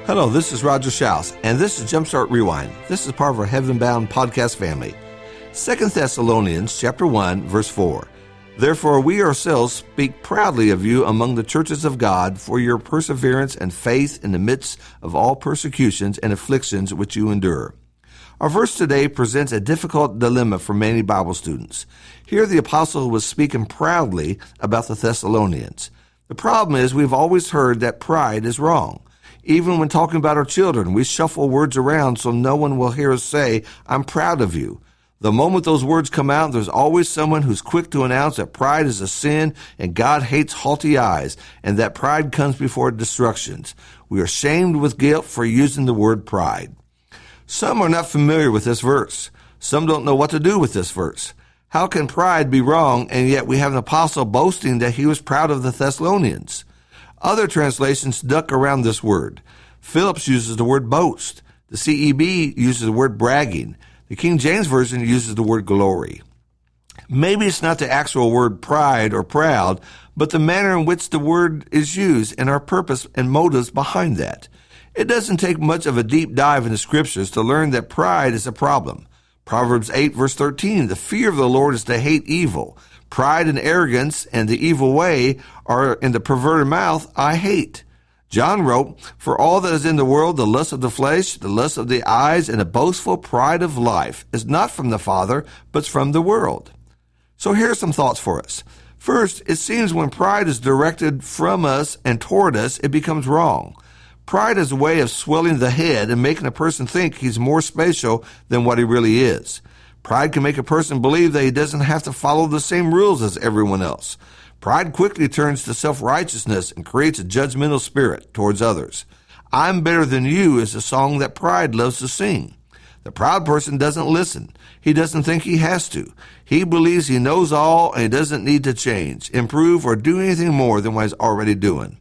Hello, this is Roger Shouse, and this is Jumpstart Rewind. This is part of our Heaven Bound podcast family. 2 Thessalonians chapter 1, verse 4. Therefore we ourselves speak proudly of you among the churches of God for your perseverance and faith in the midst of all persecutions and afflictions which you endure. Our verse today presents a difficult dilemma for many Bible students. Here the apostle was speaking proudly about the Thessalonians. The problem is we've always heard that pride is wrong. Even when talking about our children, we shuffle words around so no one will hear us say, I'm proud of you. The moment those words come out, there's always someone who's quick to announce that pride is a sin and God hates haughty eyes and that pride comes before destructions. We are shamed with guilt for using the word pride. Some are not familiar with this verse. Some don't know what to do with this verse. How can pride be wrong and yet we have an apostle boasting that he was proud of the Thessalonians? Other translations duck around this word. Phillips uses the word boast. The CEB uses the word bragging. The King James Version uses the word glory. Maybe it's not the actual word pride or proud, but the manner in which the word is used and our purpose and motives behind that. It doesn't take much of a deep dive in the scriptures to learn that pride is a problem. Proverbs 8 verse 13, the fear of the Lord is to hate evil. Pride and arrogance and the evil way are in the perverted mouth I hate. John wrote, for all that is in the world, the lust of the flesh, the lust of the eyes, and the boastful pride of life is not from the Father, but from the world. So here are some thoughts for us. First, it seems when pride is directed from us and toward us, it becomes wrong. Pride is a way of swelling the head and making a person think he's more special than what he really is. Pride can make a person believe that he doesn't have to follow the same rules as everyone else. Pride quickly turns to self-righteousness and creates a judgmental spirit towards others. I'm better than you is a song that pride loves to sing. The proud person doesn't listen. He doesn't think he has to. He believes he knows all and he doesn't need to change, improve, or do anything more than what he's already doing.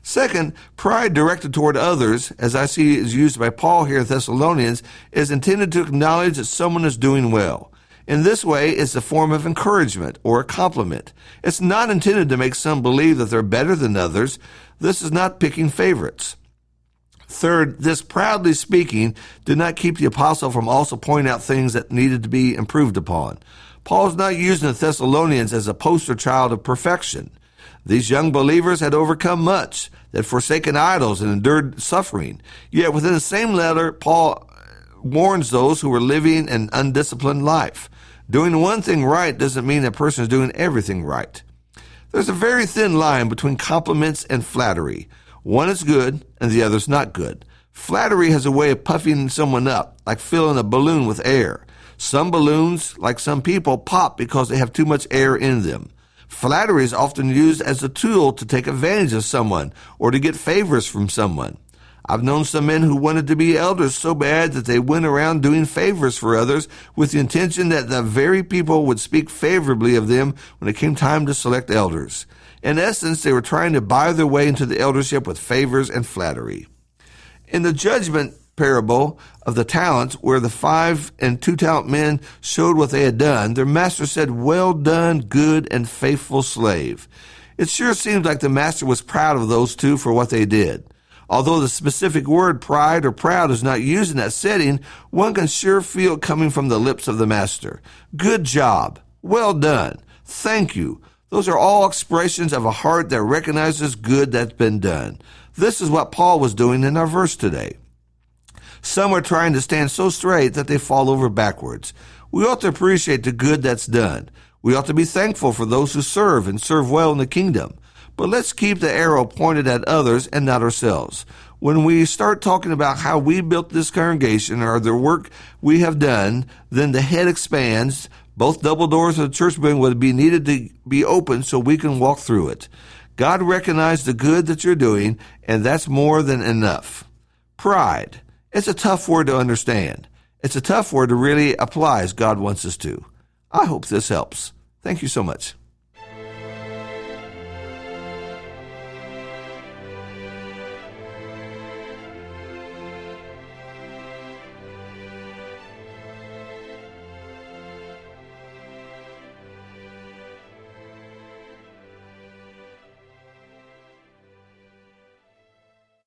Second, pride directed toward others, as I see is used by Paul here in Thessalonians, is intended to acknowledge that someone is doing well. In this way, it's a form of encouragement or a compliment. It's not intended to make some believe that they're better than others. This is not picking favorites. Third, this proudly speaking did not keep the apostle from also pointing out things that needed to be improved upon. Paul's not using the Thessalonians as a poster child of perfection. These young believers had overcome much, that forsaken idols and endured suffering. Yet within the same letter, Paul warns those who were living an undisciplined life. Doing one thing right doesn't mean a person is doing everything right. There's a very thin line between compliments and flattery. One is good and the other is not good. Flattery has a way of puffing someone up, like filling a balloon with air. Some balloons, like some people, pop because they have too much air in them. Flattery is often used as a tool to take advantage of someone or to get favors from someone. I've known some men who wanted to be elders so bad that they went around doing favors for others with the intention that the very people would speak favorably of them when it came time to select elders. In essence, they were trying to buy their way into the eldership with favors and flattery. In the judgment parable of the talents, where the 5 and 2 talent men showed what they had done, their master said, well done, good and faithful slave. It sure seems like the master was proud of those two for what they did. Although the specific word pride or proud is not used in that setting, one can sure feel it coming from the lips of the master. Good job. Well done. Thank you. Those are all expressions of a heart that recognizes good that's been done. This is what Paul was doing in our verse today. Some are trying to stand so straight that they fall over backwards. We ought to appreciate the good that's done. We ought to be thankful for those who serve and serve well in the kingdom. But let's keep the arrow pointed at others and not ourselves. When we start talking about how we built this congregation or the work we have done, then the head expands. Both double doors of the church building would be needed to be open so we can walk through it. God recognized the good that you're doing, and that's more than enough. Pride. It's a tough word to understand. It's a tough word to really apply as God wants us to. I hope this helps. Thank you so much.